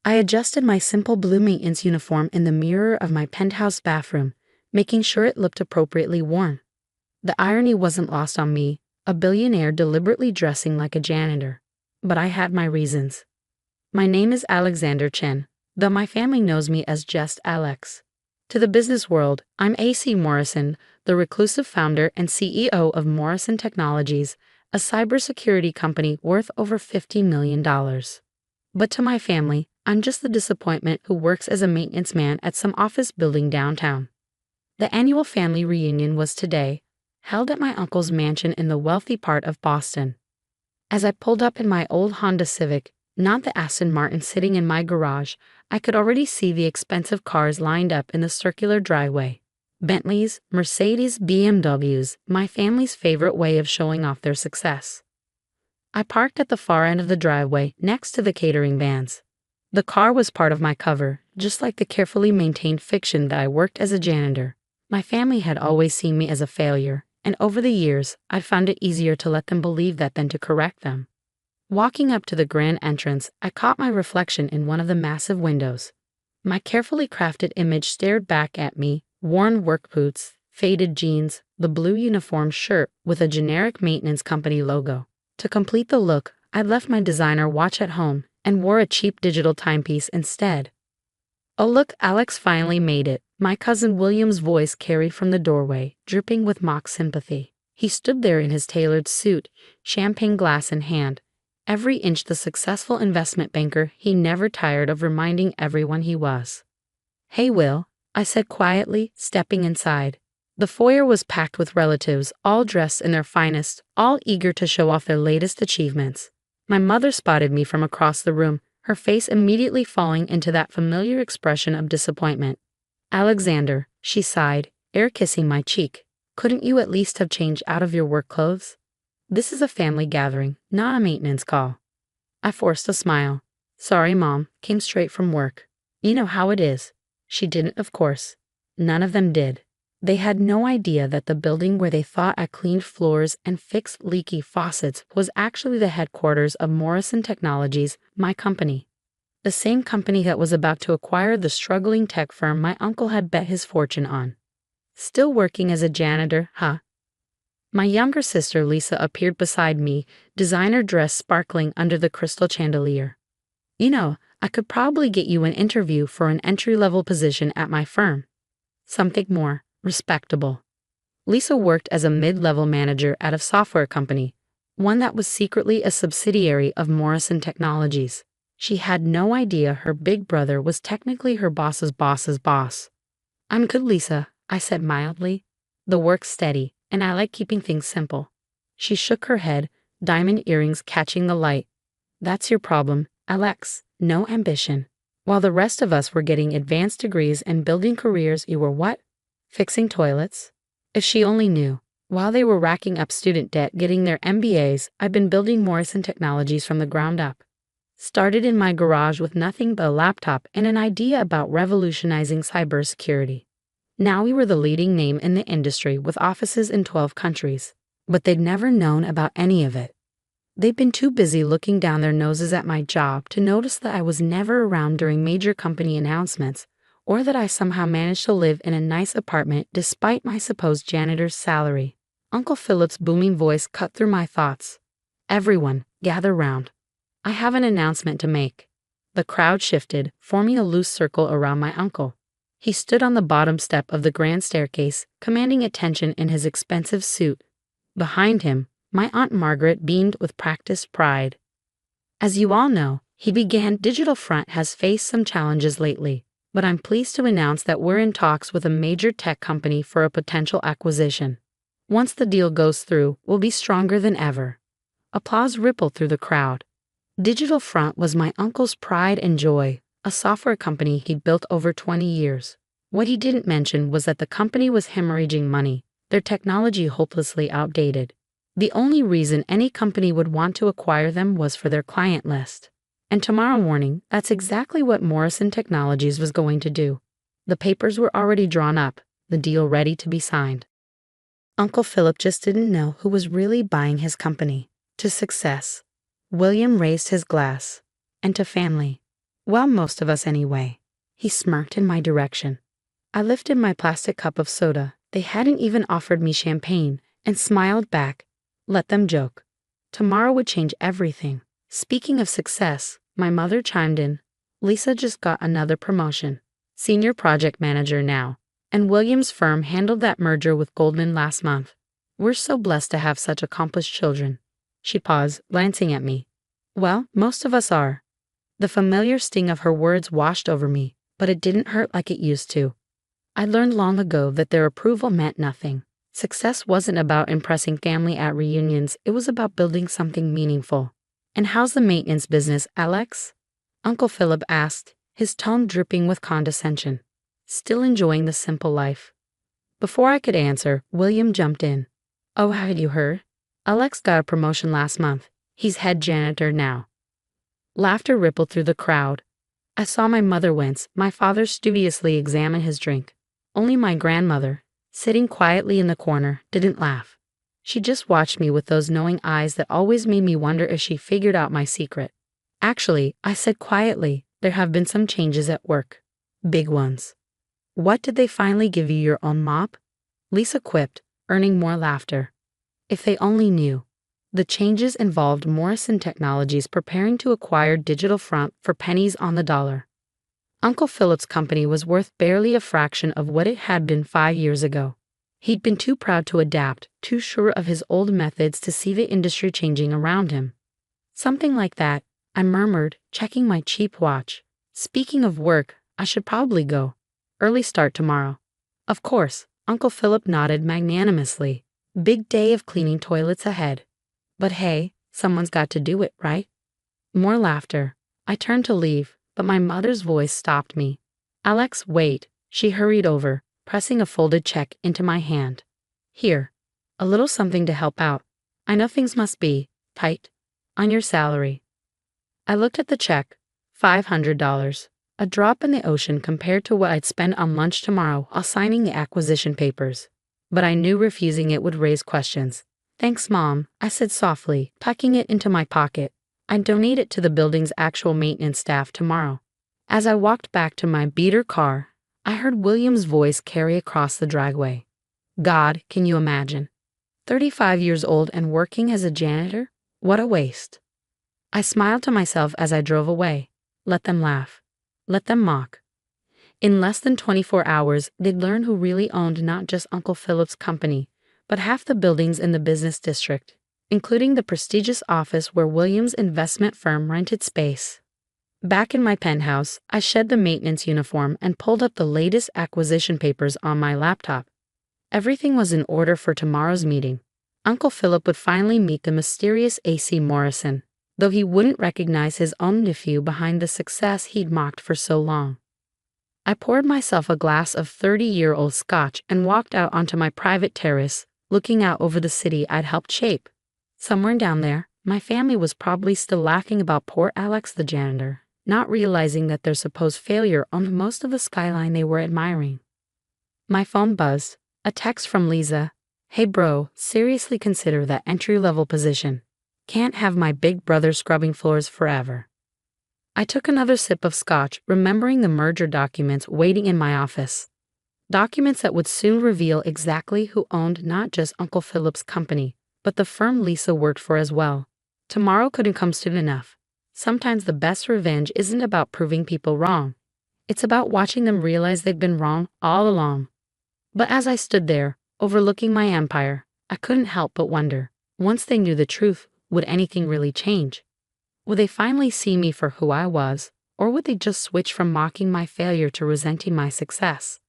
I adjusted my simple blue maintenance uniform in the mirror of my penthouse bathroom, making sure it looked appropriately worn. The irony wasn't lost on me, a billionaire deliberately dressing like a janitor. But I had my reasons. My name is Alexander Chen, though my family knows me as just Alex. To the business world, I'm AC Morrison, the reclusive founder and CEO of Morrison Technologies, a cybersecurity company worth over $50 million. But to my family, I'm just the disappointment who works as a maintenance man at some office building downtown. The annual family reunion was today, held at my uncle's mansion in the wealthy part of Boston. As I pulled up in my old Honda Civic, not the Aston Martin sitting in my garage, I could already see the expensive cars lined up in the circular driveway. Bentleys, Mercedes, BMWs, my family's favorite way of showing off their success. I parked at the far end of the driveway, next to the catering vans. The car was part of my cover, just like the carefully maintained fiction that I worked as a janitor. My family had always seen me as a failure, and over the years, I'd found it easier to let them believe that than to correct them. Walking up to the grand entrance, I caught my reflection in one of the massive windows. My carefully crafted image stared back at me, worn work boots, faded jeans, the blue uniform shirt with a generic maintenance company logo. To complete the look, I'd left my designer watch at home and wore a cheap digital timepiece instead. "Oh look, Alex finally made it," my cousin William's voice carried from the doorway, dripping with mock sympathy. He stood there in his tailored suit, champagne glass in hand, every inch the successful investment banker he never tired of reminding everyone he was. "Hey Will," I said quietly, stepping inside. The foyer was packed with relatives, all dressed in their finest, all eager to show off their latest achievements. My mother spotted me from across the room, her face immediately falling into that familiar expression of disappointment. "Alexander," she sighed, air kissing my cheek, "couldn't you at least have changed out of your work clothes? This is a family gathering, not a maintenance call." I forced a smile. "Sorry, Mom, came straight from work. You know how it is." She didn't, of course. None of them did. They had no idea that the building where they thought I cleaned floors and fixed leaky faucets was actually the headquarters of Morrison Technologies, my company. The same company that was about to acquire the struggling tech firm my uncle had bet his fortune on. Still working as a janitor, huh? My younger sister Lisa appeared beside me, designer dress sparkling under the crystal chandelier. "You know, I could probably get you an interview for an entry-level position at my firm. Something more respectable." Lisa worked as a mid-level manager at a software company, one that was secretly a subsidiary of Morrison Technologies. She had no idea her big brother was technically her boss's boss's boss. "I'm good, Lisa," I said mildly. "The work's steady, and I like keeping things simple." She shook her head, diamond earrings catching the light. "That's your problem, Alex. No ambition. While the rest of us were getting advanced degrees and building careers, you were what? Fixing toilets?" If she only knew. While they were racking up student debt getting their MBAs, I've been building Morrison Technologies from the ground up. Started in my garage with nothing but a laptop and an idea about revolutionizing cybersecurity. Now we were the leading name in the industry with offices in 12 countries. But they'd never known about any of it. They'd been too busy looking down their noses at my job to notice that I was never around during major company announcements, or that I somehow managed to live in a nice apartment despite my supposed janitor's salary. Uncle Philip's booming voice cut through my thoughts. "Everyone, gather round. I have an announcement to make." The crowd shifted, forming a loose circle around my uncle. He stood on the bottom step of the grand staircase, commanding attention in his expensive suit. Behind him, my Aunt Margaret beamed with practiced pride. "As you all know," he began, "Digital Front has faced some challenges lately, but I'm pleased to announce that we're in talks with a major tech company for a potential acquisition. Once the deal goes through, we'll be stronger than ever." Applause rippled through the crowd. Digital Front was my uncle's pride and joy, a software company he'd built over 20 years. What he didn't mention was that the company was hemorrhaging money, their technology hopelessly outdated. The only reason any company would want to acquire them was for their client list. And tomorrow morning, that's exactly what Morrison Technologies was going to do. The papers were already drawn up, the deal ready to be signed. Uncle Philip just didn't know who was really buying his company. To success. William raised his glass. And to family. Well, most of us anyway. He smirked in my direction. I lifted my plastic cup of soda. They hadn't even offered me champagne, and smiled back. Let them joke. Tomorrow would change everything. Speaking of success, my mother chimed in. Lisa just got another promotion. Senior project manager now. And William's firm handled that merger with Goldman last month. We're so blessed to have such accomplished children. She paused, glancing at me. Well, most of us are. The familiar sting of her words washed over me, but it didn't hurt like it used to. I learned long ago that their approval meant nothing. Success wasn't about impressing family at reunions, it was about building something meaningful. And how's the maintenance business, Alex? Uncle Philip asked, his tone dripping with condescension. Still enjoying the simple life. Before I could answer, William jumped in. Oh, had you heard? Alex got a promotion last month. He's head janitor now. Laughter rippled through the crowd. I saw my mother wince, my father studiously examine his drink. Only my grandmother, sitting quietly in the corner, didn't laugh. She just watched me with those knowing eyes that always made me wonder if she figured out my secret. Actually, I said quietly, there have been some changes at work. Big ones. What, did they finally give you your own mop? Lisa quipped, earning more laughter. If they only knew. The changes involved Morrison Technologies preparing to acquire Digital Front for pennies on the dollar. Uncle Philip's company was worth barely a fraction of what it had been 5 years ago. He'd been too proud to adapt, too sure of his old methods to see the industry changing around him. Something like that, I murmured, checking my cheap watch. Speaking of work, I should probably go. Early start tomorrow. Of course, Uncle Philip nodded magnanimously. Big day of cleaning toilets ahead. But hey, someone's got to do it, right? More laughter. I turned to leave, but my mother's voice stopped me. Alex, wait. She hurried over, pressing a folded check into my hand. Here. A little something to help out. I know things must be tight on your salary. I looked at the check. $500. A drop in the ocean compared to what I'd spend on lunch tomorrow while signing the acquisition papers. But I knew refusing it would raise questions. Thanks, Mom, I said softly, tucking it into my pocket. I'd donate it to the building's actual maintenance staff tomorrow. As I walked back to my beater car, I heard William's voice carry across the driveway. God, can you imagine? 35 years old and working as a janitor? What a waste. I smiled to myself as I drove away. Let them laugh. Let them mock. In less than 24 hours, they'd learn who really owned not just Uncle Philip's company, but half the buildings in the business district, including the prestigious office where Williams' investment firm rented space. Back in my penthouse, I shed the maintenance uniform and pulled up the latest acquisition papers on my laptop. Everything was in order for tomorrow's meeting. Uncle Philip would finally meet the mysterious A.C. Morrison, though he wouldn't recognize his own nephew behind the success he'd mocked for so long. I poured myself a glass of 30-year-old scotch and walked out onto my private terrace, looking out over the city I'd helped shape. Somewhere down there, my family was probably still laughing about poor Alex the janitor, not realizing that their supposed failure owned most of the skyline they were admiring. My phone buzzed. A text from Lisa. Hey bro, seriously consider that entry-level position. Can't have my big brother scrubbing floors forever. I took another sip of scotch, remembering the merger documents waiting in my office. Documents that would soon reveal exactly who owned not just Uncle Philip's company, but the firm Lisa worked for as well. Tomorrow couldn't come soon enough. Sometimes the best revenge isn't about proving people wrong. It's about watching them realize they'd been wrong all along. But as I stood there, overlooking my empire, I couldn't help but wonder, once they knew the truth, would anything really change? Would they finally see me for who I was, or would they just switch from mocking my failure to resenting my success?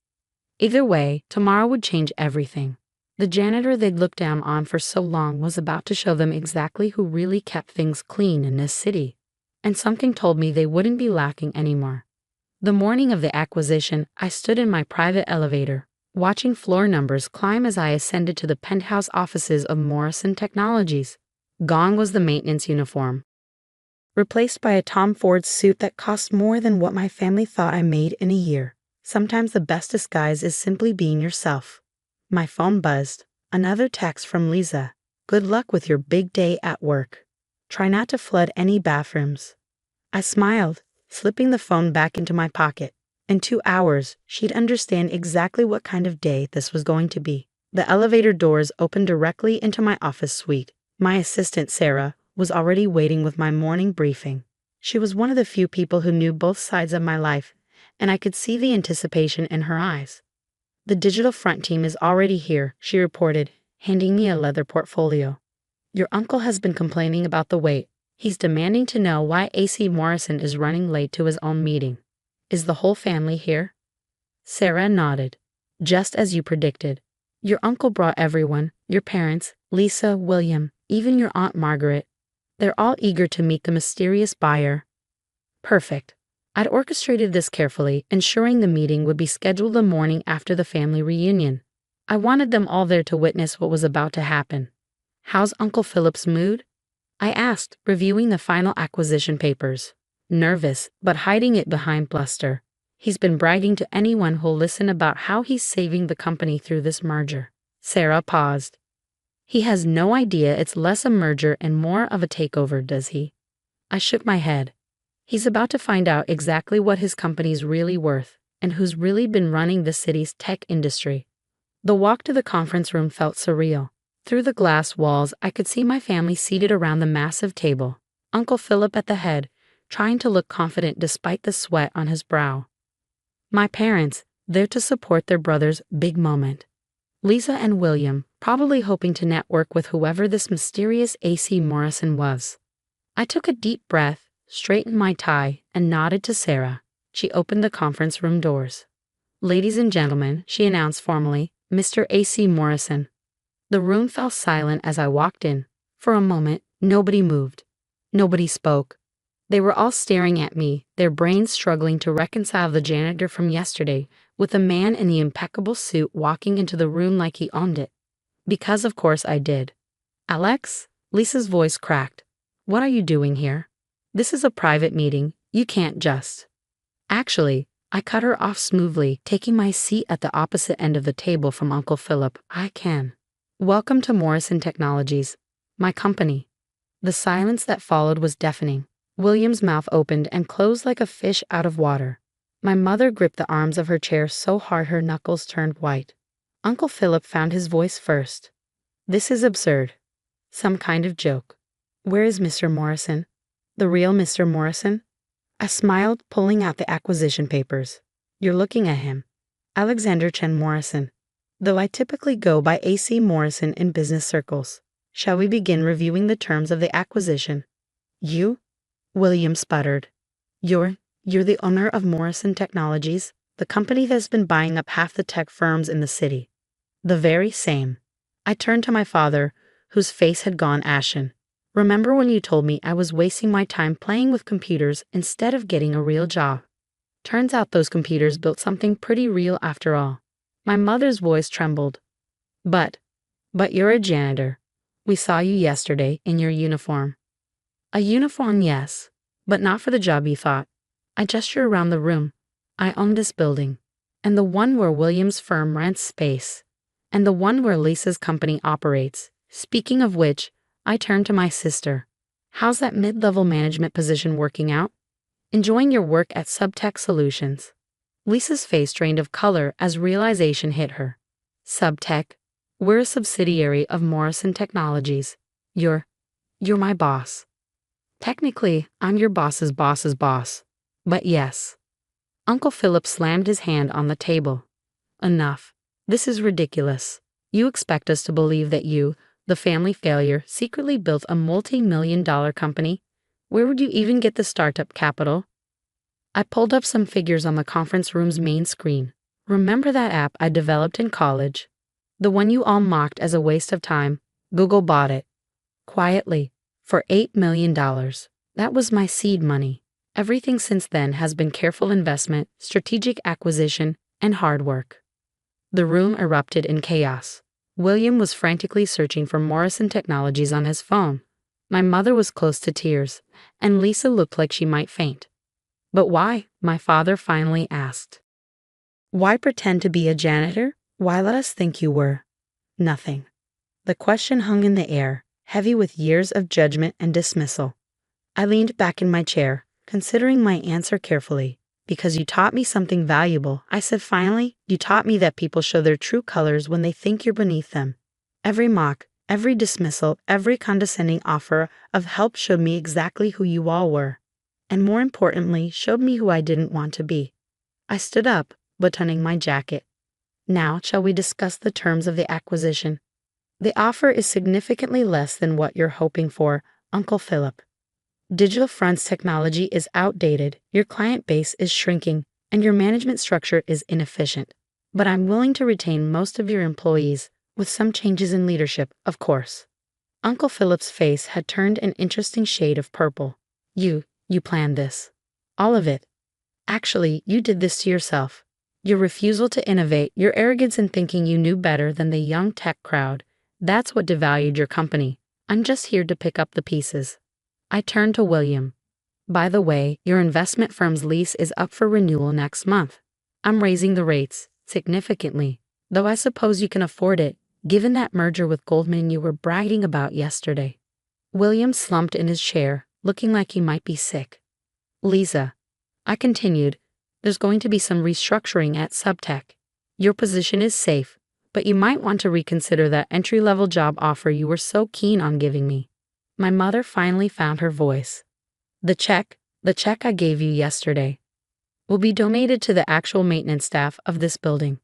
Either way, tomorrow would change everything. The janitor they'd looked down on for so long was about to show them exactly who really kept things clean in this city. And something told me they wouldn't be lacking anymore. The morning of the acquisition, I stood in my private elevator, watching floor numbers climb as I ascended to the penthouse offices of Morrison Technologies. Gone was the maintenance uniform, replaced by a Tom Ford suit that cost more than what my family thought I made in a year. Sometimes the best disguise is simply being yourself. My phone buzzed. Another text from Lisa. Good luck with your big day at work. Try not to flood any bathrooms. I smiled, slipping the phone back into my pocket. In 2 hours, she'd understand exactly what kind of day this was going to be. The elevator doors opened directly into my office suite. My assistant, Sarah, was already waiting with my morning briefing. She was one of the few people who knew both sides of my life, and I could see the anticipation in her eyes. "The digital front team is already here," she reported, handing me a leather portfolio. "Your uncle has been complaining about the wait. He's demanding to know why AC Morrison is running late to his own meeting. Is the whole family here?" Sarah nodded. "Just as you predicted. Your uncle brought everyone, your parents, Lisa, William, even your Aunt Margaret. They're all eager to meet the mysterious buyer." Perfect. I'd orchestrated this carefully, ensuring the meeting would be scheduled the morning after the family reunion. I wanted them all there to witness what was about to happen. "How's Uncle Philip's mood?" I asked, reviewing the final acquisition papers. "Nervous, but hiding it behind bluster. He's been bragging to anyone who'll listen about how he's saving the company through this merger." Sarah paused. "He has no idea it's less a merger and more of a takeover, does he?" I shook my head. "He's about to find out exactly what his company's really worth and who's really been running the city's tech industry." The walk to the conference room felt surreal. Through the glass walls, I could see my family seated around the massive table, Uncle Philip at the head, trying to look confident despite the sweat on his brow. My parents, there to support their brother's big moment. Lisa and William, probably hoping to network with whoever this mysterious AC Morrison was. I took a deep breath, straightened my tie, and nodded to Sarah. She opened the conference room doors. "Ladies and gentlemen," she announced formally, "Mr. AC Morrison." The room fell silent as I walked in. For a moment, nobody moved. Nobody spoke. They were all staring at me, their brains struggling to reconcile the janitor from yesterday with a man in the impeccable suit walking into the room like he owned it. Because of course I did. "Alex?" Lisa's voice cracked. "What are you doing here? This is a private meeting. You can't just..." Actually, I cut her off smoothly, taking my seat at the opposite end of the table from Uncle Philip. "I can. Welcome to Morrison Technologies, my company." The silence that followed was deafening. William's mouth opened and closed like a fish out of water. My mother gripped the arms of her chair so hard her knuckles turned white. Uncle Philip found his voice first. "This is absurd. Some kind of joke. Where is Mr. Morrison? The real Mr. Morrison?" I smiled, pulling out the acquisition papers. "You're looking at him. Alexander Chen Morrison. Though I typically go by AC Morrison in business circles. Shall we begin reviewing the terms of the acquisition?" "You?" William sputtered. You're the owner of Morrison Technologies, the company that's been buying up half the tech firms in the city." "The very same." I turned to my father, whose face had gone ashen. "Remember when you told me I was wasting my time playing with computers instead of getting a real job? Turns out those computers built something pretty real after all." My mother's voice trembled. But you're a janitor. We saw you yesterday in your uniform." "A uniform, yes, but not for the job you thought." I gestured around the room. "I own this building, and the one where William's firm rents space, and the one where Lisa's company operates. Speaking of which," I turned to my sister. "How's that mid-level management position working out? Enjoying your work at Subtech Solutions?" Lisa's face drained of color as realization hit her. "Subtech? We're a subsidiary of Morrison Technologies. You're my boss." "Technically, I'm your boss's boss. But yes." Uncle Philip slammed his hand on the table. "Enough. This is ridiculous. You expect us to believe that you, the family failure, secretly built a multi-million-dollar company? Where would you even get the startup capital?" I pulled up some figures on the conference room's main screen. "Remember that app I developed in college? The one you all mocked as a waste of time? Google bought it. Quietly. For $8 million. That was my seed money. Everything since then has been careful investment, strategic acquisition, and hard work." The room erupted in chaos. William was frantically searching for Morrison Technologies on his phone. My mother was close to tears, and Lisa looked like she might faint. "But why?" my father finally asked. "Why pretend to be a janitor? Why let us think you were nothing?" The question hung in the air, heavy with years of judgment and dismissal. I leaned back in my chair, Considering my answer carefully. Because you taught me something valuable, I said finally. You taught me that people show their true colors when they think you're beneath them. Every mock, every dismissal, every condescending offer of help showed me exactly who you all were. And more importantly, showed me who I didn't want to be. I stood up, buttoning my jacket. Now, shall we discuss the terms of the acquisition? The offer is significantly less than what you're hoping for, Uncle Philip. Digital Front's technology is outdated, your client base is shrinking, and your management structure is inefficient. But I'm willing to retain most of your employees, with some changes in leadership, of course. Uncle Philip's face had turned an interesting shade of purple. You planned this. All of it. Actually, you did this to yourself. Your refusal to innovate, your arrogance in thinking you knew better than the young tech crowd, that's what devalued your company. I'm just here to pick up the pieces. I turned to William. By the way, your investment firm's lease is up for renewal next month. I'm raising the rates, significantly, though I suppose you can afford it, given that merger with Goldman you were bragging about yesterday. William slumped in his chair, looking like he might be sick. Lisa, I continued, there's going to be some restructuring at Subtech. Your position is safe, but you might want to reconsider that entry-level job offer you were so keen on giving me. My mother finally found her voice. The check I gave you yesterday, will be donated to the actual maintenance staff of this building.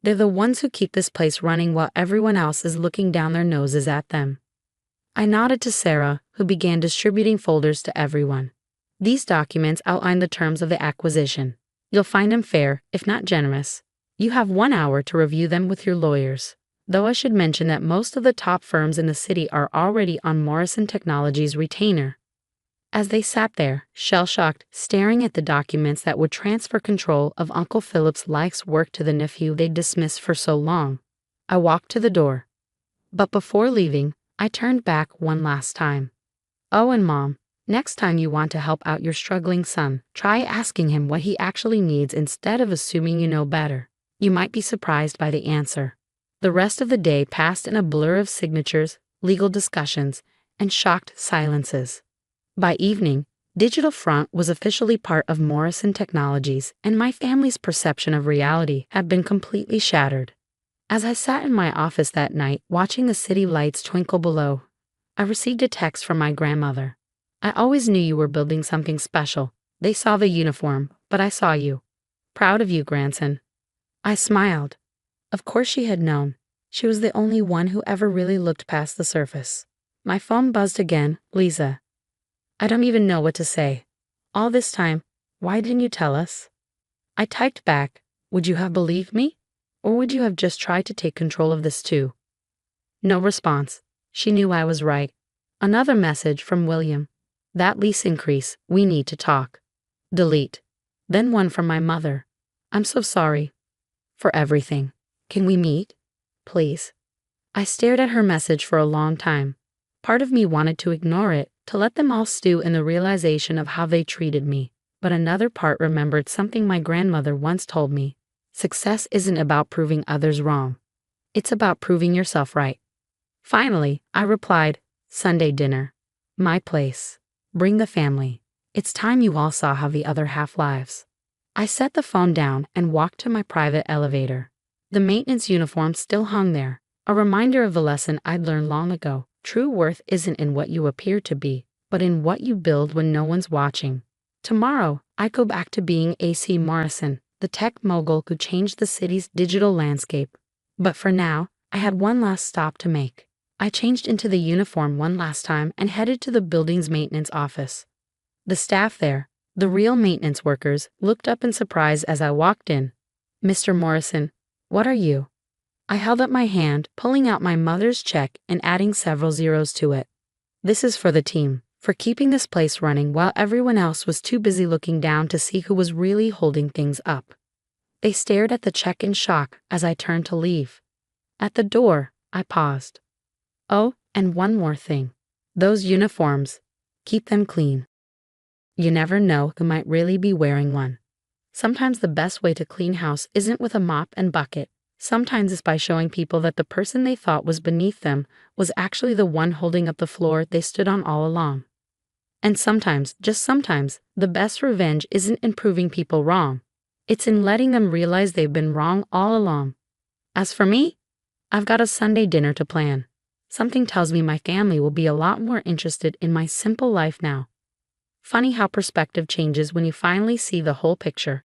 They're the ones who keep this place running while everyone else is looking down their noses at them. I nodded to Sarah, who began distributing folders to everyone. These documents outline the terms of the acquisition. You'll find them fair, if not generous. You have 1 hour to review them with your lawyers. Though I should mention that most of the top firms in the city are already on Morrison Technologies' retainer. As they sat there, shell-shocked, staring at the documents that would transfer control of Uncle Philip's life's work to the nephew they'd dismissed for so long, I walked to the door. But before leaving, I turned back one last time. Oh, and Mom, next time you want to help out your struggling son, try asking him what he actually needs instead of assuming you know better. You might be surprised by the answer. The rest of the day passed in a blur of signatures, legal discussions, and shocked silences. By evening, Digital Front was officially part of Morrison Technologies, and my family's perception of reality had been completely shattered. As I sat in my office that night, watching the city lights twinkle below, I received a text from my grandmother. I always knew you were building something special. They saw the uniform, but I saw you. Proud of you, grandson. I smiled. Of course she had known. She was the only one who ever really looked past the surface. My phone buzzed again. Lisa. I don't even know what to say. All this time, why didn't you tell us? I typed back, would you have believed me? Or would you have just tried to take control of this too? No response. She knew I was right. Another message from William. That lease increase, we need to talk. Delete. Then one from my mother. I'm so sorry. For everything. Can we meet? Please. I stared at her message for a long time. Part of me wanted to ignore it, to let them all stew in the realization of how they treated me. But another part remembered something my grandmother once told me. Success isn't about proving others wrong. It's about proving yourself right. Finally, I replied, Sunday dinner. My place. Bring the family. It's time you all saw how the other half lives. I set the phone down and walked to my private elevator. The maintenance uniform still hung there, a reminder of the lesson I'd learned long ago. True worth isn't in what you appear to be, but in what you build when no one's watching. Tomorrow, I go back to being A.C. Morrison, the tech mogul who changed the city's digital landscape. But for now, I had one last stop to make. I changed into the uniform one last time and headed to the building's maintenance office. The staff there, the real maintenance workers, looked up in surprise as I walked in. Mr. Morrison, what are you? I held up my hand, pulling out my mother's check and adding several zeros to it. This is for the team, for keeping this place running while everyone else was too busy looking down to see who was really holding things up. They stared at the check in shock as I turned to leave. At the door, I paused. Oh, and one more thing. Those uniforms, keep them clean. You never know who might really be wearing one. Sometimes the best way to clean house isn't with a mop and bucket. Sometimes it's by showing people that the person they thought was beneath them was actually the one holding up the floor they stood on all along. And sometimes, just sometimes, the best revenge isn't in proving people wrong. It's in letting them realize they've been wrong all along. As for me, I've got a Sunday dinner to plan. Something tells me my family will be a lot more interested in my simple life now. Funny how perspective changes when you finally see the whole picture.